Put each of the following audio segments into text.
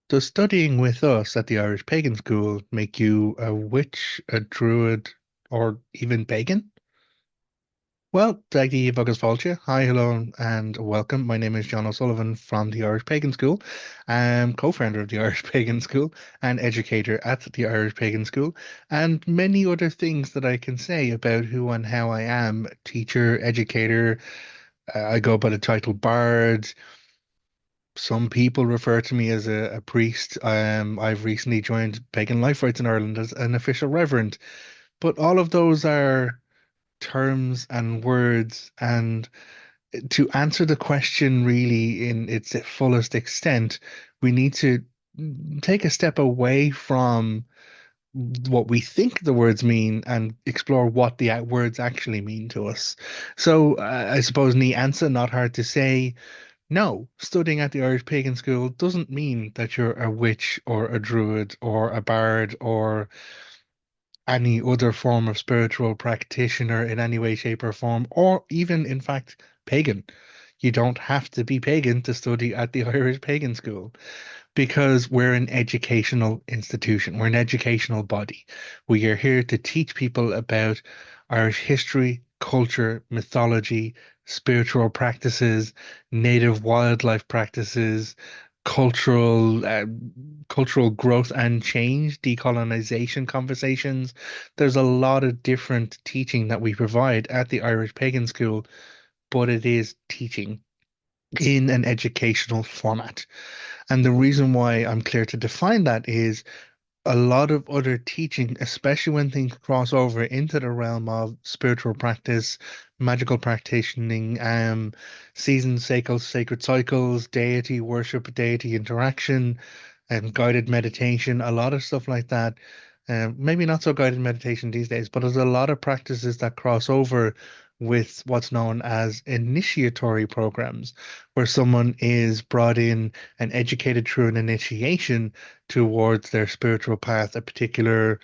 Does studying with us at the Irish Pagan School make you a witch, a druid, or even pagan? Well, Daggy Bugus Fáilte. Hi, hello, and welcome. My name is Jon O'Sullivan from the Irish Pagan School. I'm co-founder of the Irish Pagan School and educator at the Irish Pagan School, and many other things that I can say about who and how I am. Teacher, educator, I go by the title Bard. Some people refer to me as a priest. I've recently joined Pagan Life Rights in Ireland as an official reverend. But all of those are terms and words. And to answer the question really in its fullest extent, we need to take a step away from what we think the words mean and explore what the words actually mean to us. So I suppose in the answer, not hard to say. No, studying at the Irish Pagan School doesn't mean that you're a witch or a druid or a bard or any other form of spiritual practitioner in any way, shape, or form, or even, in fact, pagan. You don't have to be pagan to study at the Irish Pagan School because we're an educational institution. We're an educational body. We are here to teach people about Irish history, culture, mythology, spiritual practices, native wildlife practices, cultural growth and change, decolonization conversations. There's a lot of different teaching that we provide at the Irish Pagan School, but it is teaching in an educational format. And the reason why I'm clear to define that is a lot of other teaching, especially when things cross over into the realm of spiritual practice, magical practicing, season cycles, sacred cycles, deity worship, deity interaction, and guided meditation, a lot of stuff like that. Maybe not so guided meditation these days, but there's a lot of practices that cross over with what's known as initiatory programs, where someone is brought in and educated through an initiation towards their spiritual path, a particular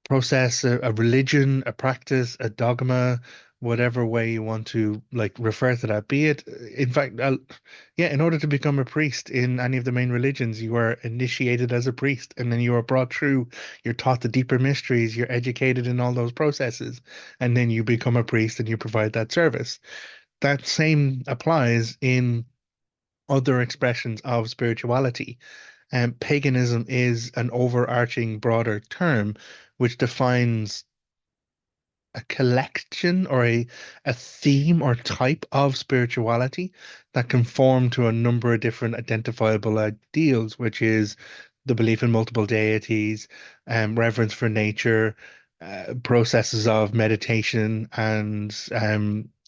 process, a religion, a practice, a dogma, whatever way you want to like refer to that. Be it, in fact, yeah, in order to become a priest in any of the main religions, you are initiated as a priest, and then you are brought through, you're taught the deeper mysteries, you're educated in all those processes, and then you become a priest and you provide that service. That same applies in other expressions of spirituality. And paganism is an overarching, broader term which defines a collection or a theme or type of spirituality that can form to a number of different identifiable ideals, which is the belief in multiple deities, reverence for nature, processes of meditation and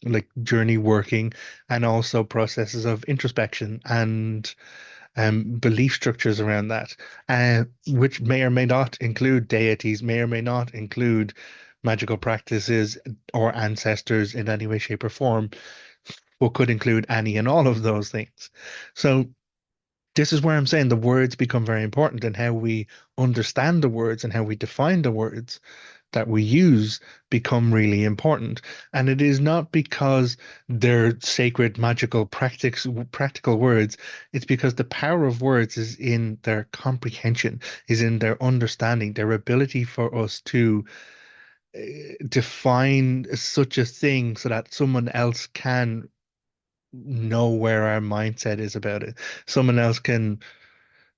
like journey working, and also processes of introspection and belief structures around that, which may or may not include deities, may or may not include magical practices or ancestors in any way, shape, or form, but could include any and all of those things. So this is where I'm saying the words become very important and how we understand the words and how we define the words that we use become really important. And it is not because they're sacred, magical, practical words. It's because the power of words is in their comprehension, is in their understanding, their ability for us to define such a thing so that someone else can know where our mindset is about it. Someone else can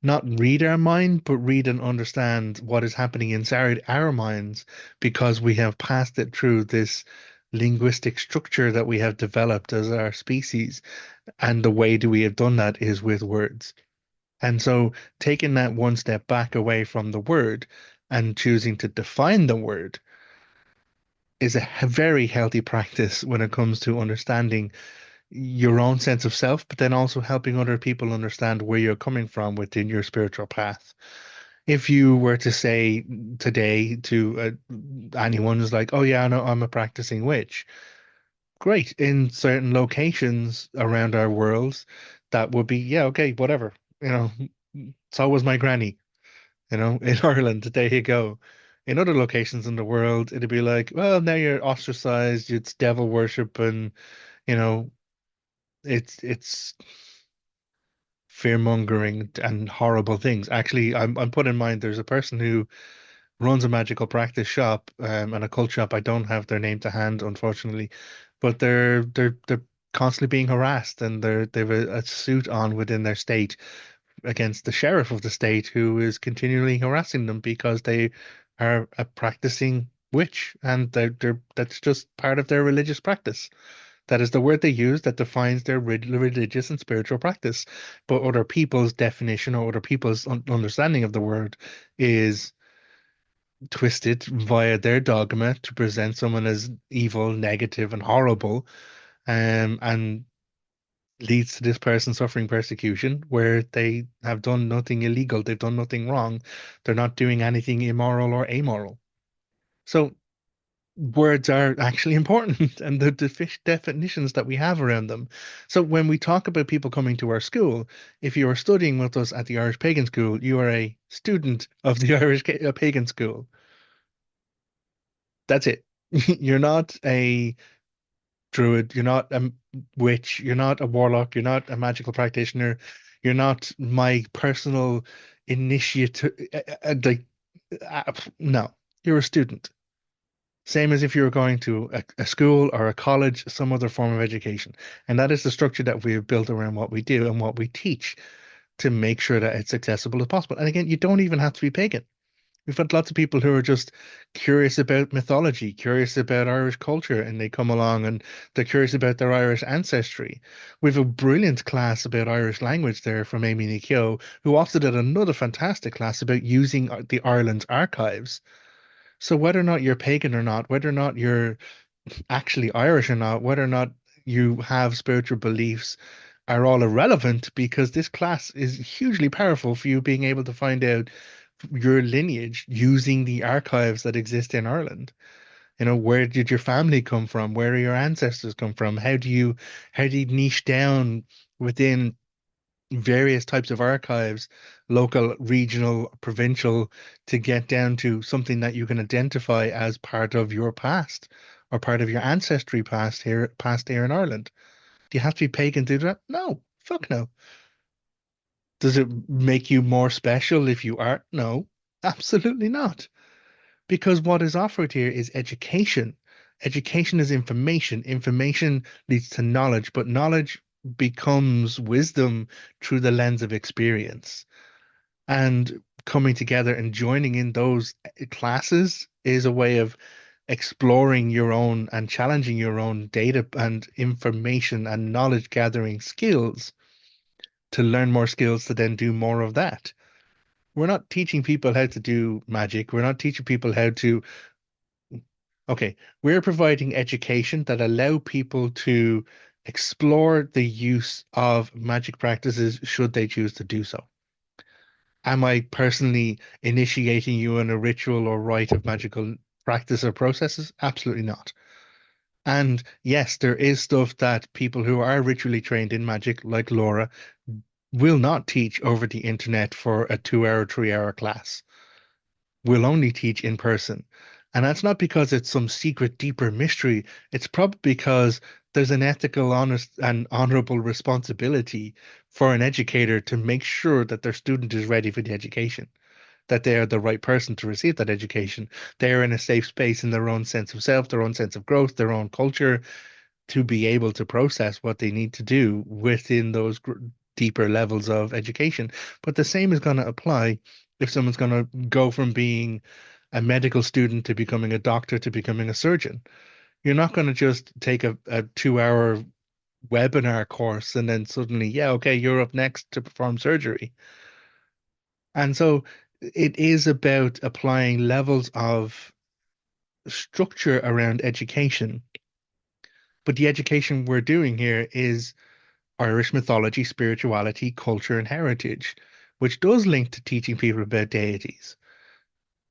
not read our mind, but read and understand what is happening inside our minds because we have passed it through this linguistic structure that we have developed as our species. And the way that we have done that is with words. And so taking that one step back away from the word and choosing to define the word is a very healthy practice when it comes to understanding your own sense of self, but then also helping other people understand where you're coming from within your spiritual path. If you were to say today to anyone who's like, "Oh yeah, no, I'm a practicing witch," great. In certain locations around our worlds, that would be, yeah, okay, whatever. You know, so was my granny. In Ireland, there you go. In other locations in the world, it'd be like, well, now you're ostracized. It's devil worship, and you know, it's fear-mongering and horrible things. Actually, I'm put in mind there's a person who runs a magical practice shop and a cult shop. I don't have their name to hand, unfortunately, but they're constantly being harassed, and they've a suit on within their state against the sheriff of the state who is continually harassing them because they are a practicing witch, and they're that's just part of their religious practice. That is the word they use that defines their religious and spiritual practice. But other people's definition or other people's understanding of the word is twisted via their dogma to present someone as evil, negative, and horrible, and leads to this person suffering persecution where they have done nothing illegal, they've done nothing wrong, they're not doing anything immoral or amoral. So words are actually important and the definitions that we have around them. So when we talk about people coming to our school, if you are studying with us at the Irish Pagan School, you are a student of the Irish Pagan School. That's it. You're not a druid, you're not a witch, you're not a warlock, you're not a magical practitioner, you're not my personal initiate. Like, no, you're a student. Same as if you were going to a school or a college, some other form of education. And that is the structure that we have built around what we do and what we teach to make sure that it's accessible as possible. And again, you don't even have to be pagan. We've had lots of people who are just curious about mythology, curious about Irish culture, and they come along and they're curious about their Irish ancestry. We've a brilliant class about Irish language there from Amy Nikio, who also did another fantastic class about using the Ireland's archives. So whether or not you're pagan or not, whether or not you're actually Irish or not, whether or not you have spiritual beliefs are all irrelevant because this class is hugely powerful for you being able to find out your lineage using the archives that exist in Ireland. You know, where did your family come from? Where are your ancestors come from? How do you niche down within various types of archives, local, regional, provincial, to get down to something that you can identify as part of your past or part of your ancestry past here in Ireland. Do you have to be pagan to do that? No, fuck no. Does it make you more special if you are? No, absolutely not. Because what is offered here is education. Education is information. Information leads to knowledge, but knowledge becomes wisdom through the lens of experience. And coming together and joining in those classes is a way of exploring your own and challenging your own data and information and knowledge gathering skills to learn more skills to then do more of that. We're not teaching people how to do magic. We're not teaching people how to, okay, we're providing education that allow people to explore the use of magic practices should they choose to do so. Am I personally initiating you in a ritual or rite of magical practice or processes? Absolutely not. And yes, there is stuff that people who are ritually trained in magic, like Laura, will not teach over the internet for a 2 hour, 3 hour class. Will only teach in person. And that's not because it's some secret, deeper mystery. It's probably because there's an ethical, honest, and honorable responsibility for an educator to make sure that their student is ready for the education, that they are the right person to receive that education. They are in a safe space in their own sense of self, their own sense of growth, their own culture, to be able to process what they need to do within those deeper levels of education. But the same is going to apply if someone's going to go from being a medical student to becoming a doctor to becoming a surgeon. You're not going to just take a 2 hour webinar course and then suddenly, yeah, okay, you're up next to perform surgery. And so it is about applying levels of structure around education. But the education we're doing here is Irish mythology, spirituality, culture, and heritage, which does link to teaching people about deities.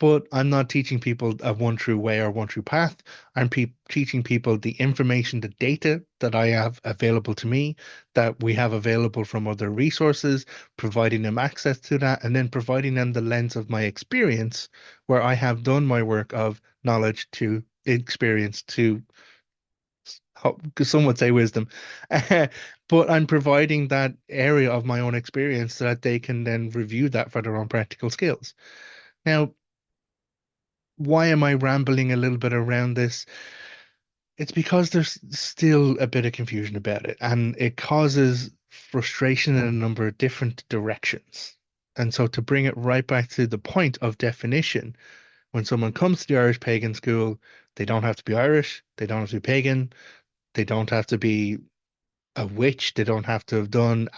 But I'm not teaching people a one true way or one true path. I'm teaching people the information, the data that I have available to me, that we have available from other resources, providing them access to that, and then providing them the lens of my experience, where I have done my work of knowledge to experience to Because some would say wisdom. But I'm providing that area of my own experience so that they can then review that for their own practical skills. Now, why am I rambling a little bit around this? It's because there's still a bit of confusion about it, and it causes frustration in a number of different directions. And so, to bring it right back to the point of definition, when someone comes to the Irish Pagan School, they don't have to be Irish, they don't have to be pagan, they don't have to be a witch, they don't have to have done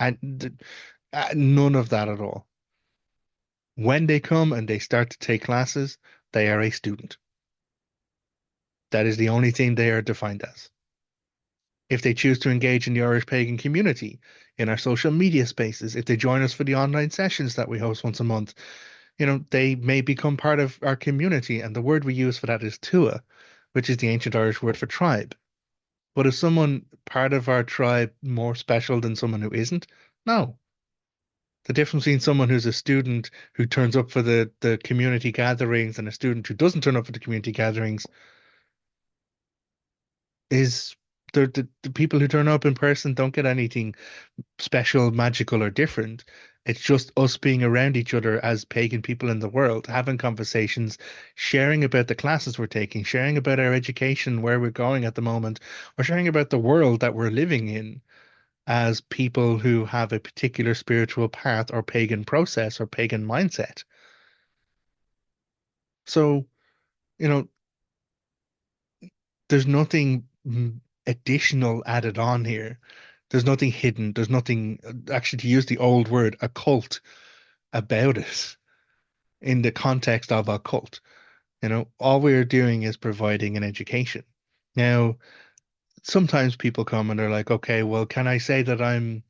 none of that at all. When they come and they start to take classes, they are a student. That is the only thing they are defined as. If they choose to engage in the Irish pagan community, in our social media spaces, if they join us for the online sessions that we host once a month, they may become part of our community. And the word we use for that is tua, which is the ancient Irish word for tribe. But is someone part of our tribe more special than someone who isn't? No. The difference between someone who's a student who turns up for the community gatherings and a student who doesn't turn up for the community gatherings is the people who turn up in person don't get anything special, magical, or different. It's just us being around each other as pagan people in the world, having conversations, sharing about the classes we're taking, sharing about our education, where we're going at the moment, or sharing about the world that we're living in as people who have a particular spiritual path or pagan process or pagan mindset. So, you know, there's nothing additional added on here. There's nothing hidden. There's nothing, actually, to use the old word, occult about it in the context of a cult. All we're doing is providing an education. Now, sometimes people come and they're like, okay, well, can I say that I'm,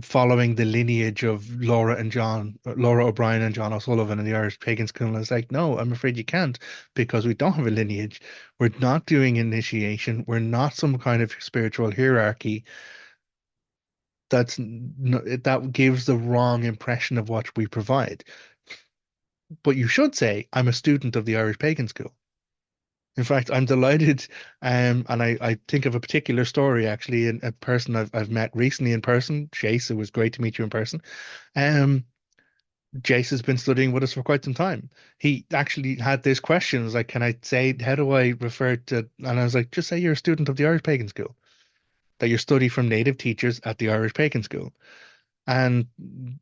following the lineage of Laura O'Brien and Jon O'Sullivan and the Irish Pagan School? And it's like, no, I'm afraid you can't because we don't have a lineage. We're not doing initiation. We're not some kind of spiritual hierarchy that gives the wrong impression of what we provide. But you should say, I'm a student of the Irish Pagan School. In fact, I'm delighted, and I think of a particular story actually, in a person I've met recently in person. Jace, it was great to meet you in person. Um, Jace has been studying with us for quite some time. He actually had this question, was like, can I say, how do I refer to, and I was like, just say you're a student of the Irish Pagan School, that you study from native teachers at the Irish Pagan School. And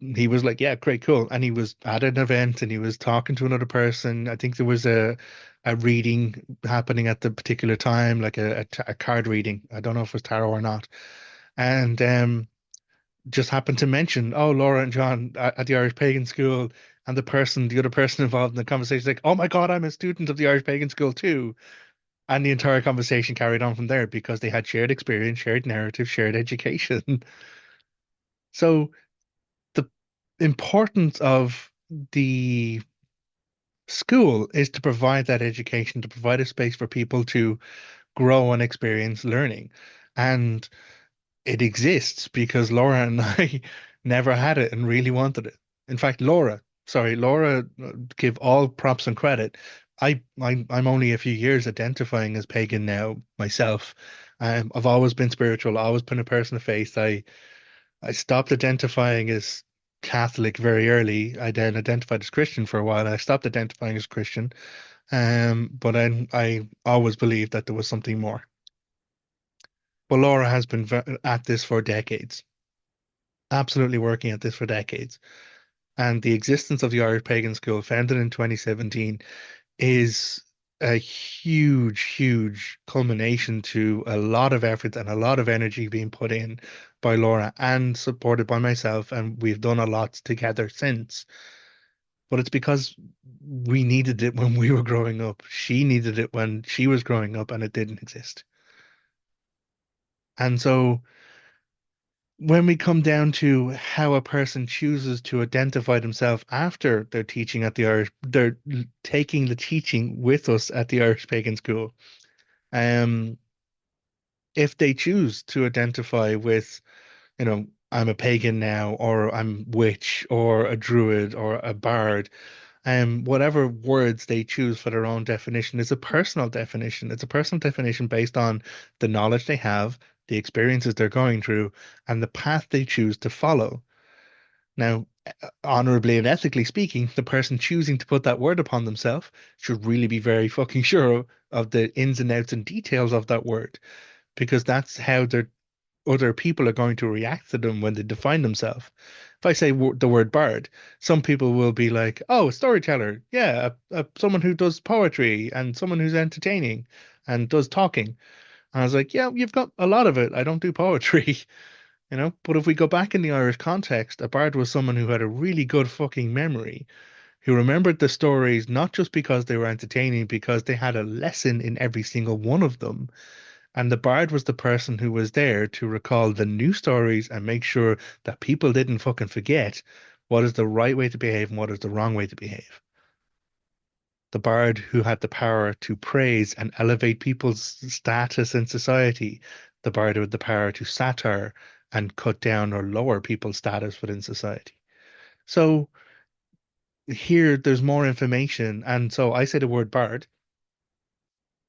he was like, yeah, great, cool. And he was at an event and he was talking to another person. I think there was a reading happening at the particular time, like a card reading. I don't know if it was tarot or not. And just happened to mention, oh, Laura and John at the Irish Pagan School. And the other person involved in the conversation is like, oh my God, I'm a student of the Irish Pagan School too. And the entire conversation carried on from there because they had shared experience, shared narrative, shared education. So the importance of the school is to provide that education, to provide a space for people to grow and experience learning. And it exists because Laura and I never had it and really wanted it. In fact, Laura, give all props and credit. I'm only a few years identifying as pagan now myself. I've always been spiritual, always been a person of faith. I stopped identifying as Catholic very early. I then identified as Christian for a while. I stopped identifying as Christian. But I always believed that there was something more. But Laura has been at this for decades, absolutely working at this for decades. And the existence of the Irish Pagan School, founded in 2017, is a huge, huge culmination to a lot of effort and a lot of energy being put in by Laura and supported by myself. And we've done a lot together since. But it's because we needed it when we were growing up. She needed it when she was growing up, and it didn't exist. And so when we come down to how a person chooses to identify themselves after they're teaching at the Irish, they're taking the teaching with us at the Irish Pagan School. Um, if they choose to identify with, I'm a pagan now, or I'm witch, or a druid, or a bard, Whatever words they choose for their own definition is a personal definition. It's a personal definition based on the knowledge they have, the experiences they're going through, and the path they choose to follow. Now, honorably and ethically speaking, the person choosing to put that word upon themselves should really be very fucking sure of the ins and outs and details of that word, because that's how their other people are going to react to them when they define themselves. If I say the word bard, some people will be like, "Oh, a storyteller, yeah, someone who does poetry and someone who's entertaining and does talking." And I was like, "Yeah, you've got a lot of it. I don't do poetry." But if we go back in the Irish context, a bard was someone who had a really good fucking memory, who remembered the stories not just because they were entertaining, because they had a lesson in every single one of them. And the bard was the person who was there to recall the new stories and make sure that people didn't fucking forget what is the right way to behave and what is the wrong way to behave. The bard who had the power to praise and elevate people's status in society. The bard with the power to satire and cut down or lower people's status within society. So here there's more information. And so I say the word bard.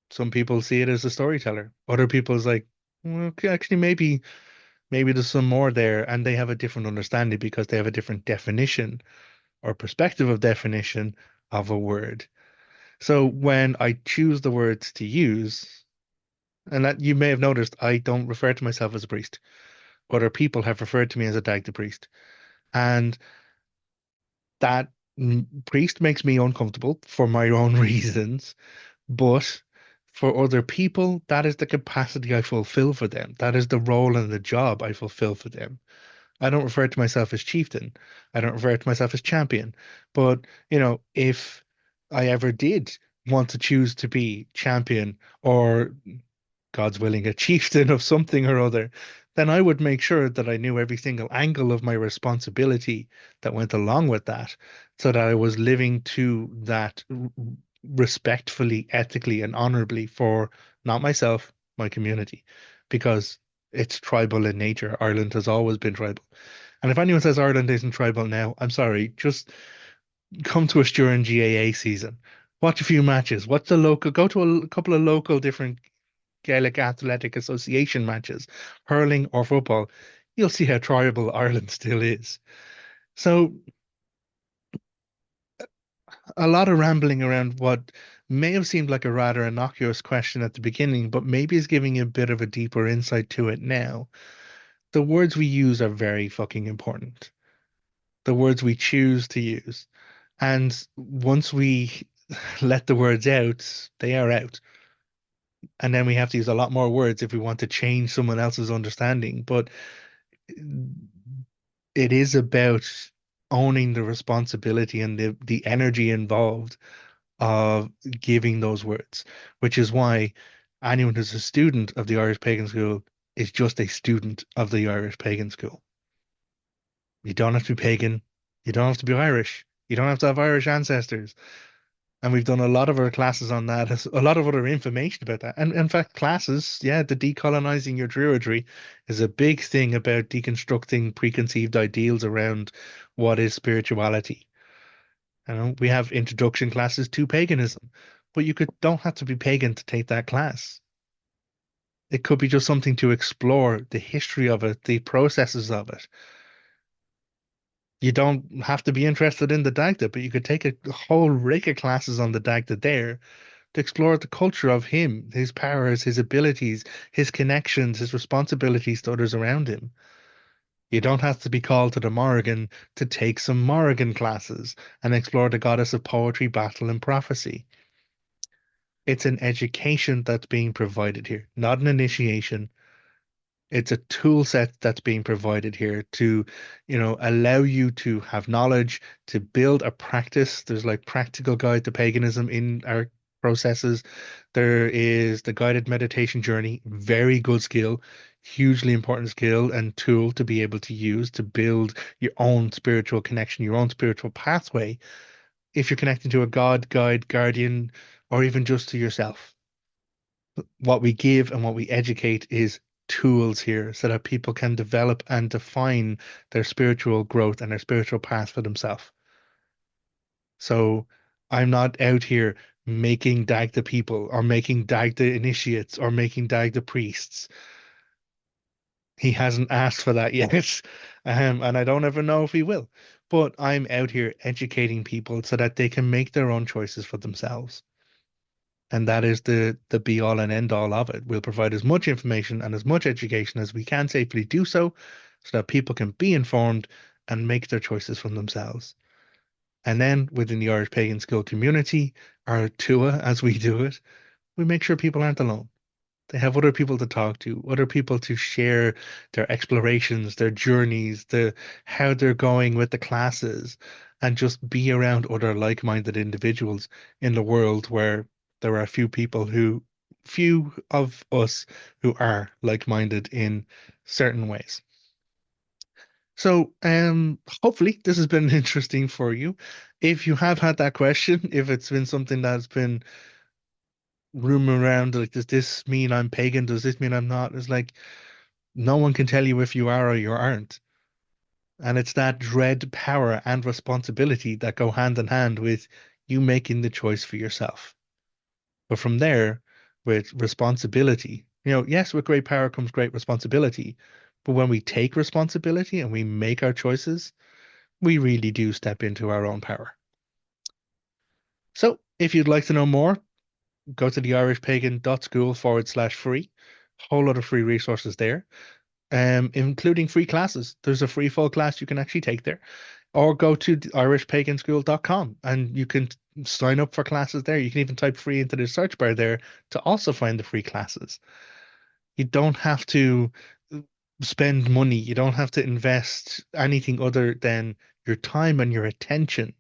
Some people see it as a storyteller. Other people's like, well, okay, actually, maybe there's some more there, and they have a different understanding because they have a different definition or perspective of definition of a word. So when I choose the words to use, and that you may have noticed, I don't refer to myself as a priest. Other people have referred to me as a Dagda priest. And that priest makes me uncomfortable for my own reasons. But for other people, that is the capacity I fulfill for them. That is the role and the job I fulfill for them. I don't refer to myself as chieftain. I don't refer to myself as champion. But, if I ever did want to choose to be champion or God's willing, a chieftain of something or other, then I would make sure that I knew every single angle of my responsibility that went along with that, so that I was living to that respectfully, ethically, and honorably for not myself, my community, because it's tribal in nature. Ireland has always been tribal. And if anyone says Ireland isn't tribal now, I'm sorry, just come to us during GAA season. Watch a few matches. Go to a couple of local different Gaelic Athletic Association matches, hurling or football, you'll see how tribal Ireland still is. So, a lot of rambling around what may have seemed like a rather innocuous question at the beginning, but maybe is giving you a bit of a deeper insight to it now. The words we use are very fucking important. The words we choose to use. And once we let the words out, they are out. And then we have to use a lot more words if we want to change someone else's understanding. But it is about owning the responsibility and the energy involved of giving those words, which is why anyone who's a student of the Irish Pagan School is just a student of the Irish Pagan School. You don't have to be pagan. You don't have to be Irish. You don't have to have Irish ancestors. And we've done a lot of our classes on that, a lot of other information about that. And in fact, classes, yeah, the decolonizing your druidry is a big thing about deconstructing preconceived ideals around what is spirituality. We have introduction classes to paganism, but you don't have to be pagan to take that class. It could be just something to explore the history of it, the processes of it. You don't have to be interested in the Dagda, but you could take a whole rake of classes on the Dagda there to explore the culture of him, his powers, his abilities, his connections, his responsibilities to others around him. You don't have to be called to the Morrigan to take some Morrigan classes and explore the goddess of poetry, battle, and prophecy. It's an education that's being provided here, not an initiation. It's a tool set that's being provided here to, allow you to have knowledge, to build a practice. There's like practical guide to paganism in our processes. There is the guided meditation journey, very good skill, hugely important skill and tool to be able to use to build your own spiritual connection, your own spiritual pathway. If you're connecting to a God, guide, guardian, or even just to yourself, what we give and what we educate is tools here so that people can develop and define their spiritual growth and their spiritual path for themselves. So I'm not out here making Dagda people or making Dagda initiates or making Dagda priests. He hasn't asked for that yet. And I don't ever know if he will. But I'm out here educating people so that they can make their own choices for themselves. And that is the be all and end all of it. We'll provide as much information and as much education as we can safely do so that people can be informed and make their choices for themselves. And then within the Irish Pagan School community, our TUA, as we do it, we make sure people aren't alone. They have other people to talk to, other people to share their explorations, their journeys, how they're going with the classes, and just be around other like-minded individuals in the world where there are few of us who are like-minded in certain ways. So, hopefully this has been interesting for you. If you have had that question, if it's been something that's been roaming around, like, does this mean I'm pagan? Does this mean I'm not? It's like no one can tell you if you are or you aren't. And it's that dread, power, and responsibility that go hand in hand with you making the choice for yourself. But from there, with responsibility, yes, with great power comes great responsibility. But when we take responsibility and we make our choices, we really do step into our own power. So, if you'd like to know more, go to the irishpagan.school/free. Whole lot of free resources there, including free classes. There's a free full class you can actually take there, or go to irishpaganschool.com and you can sign up for classes there. You can even type free into the search bar there to also find the free classes. You don't have to spend money. You don't have to invest anything other than your time and your attention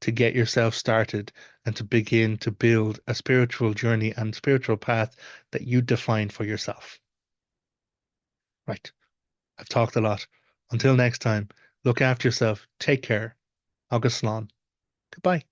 to get yourself started and to begin to build a spiritual journey and spiritual path that you define for yourself. Right. I've talked a lot. Until next time, look after yourself. Take care. Agus slán. Goodbye.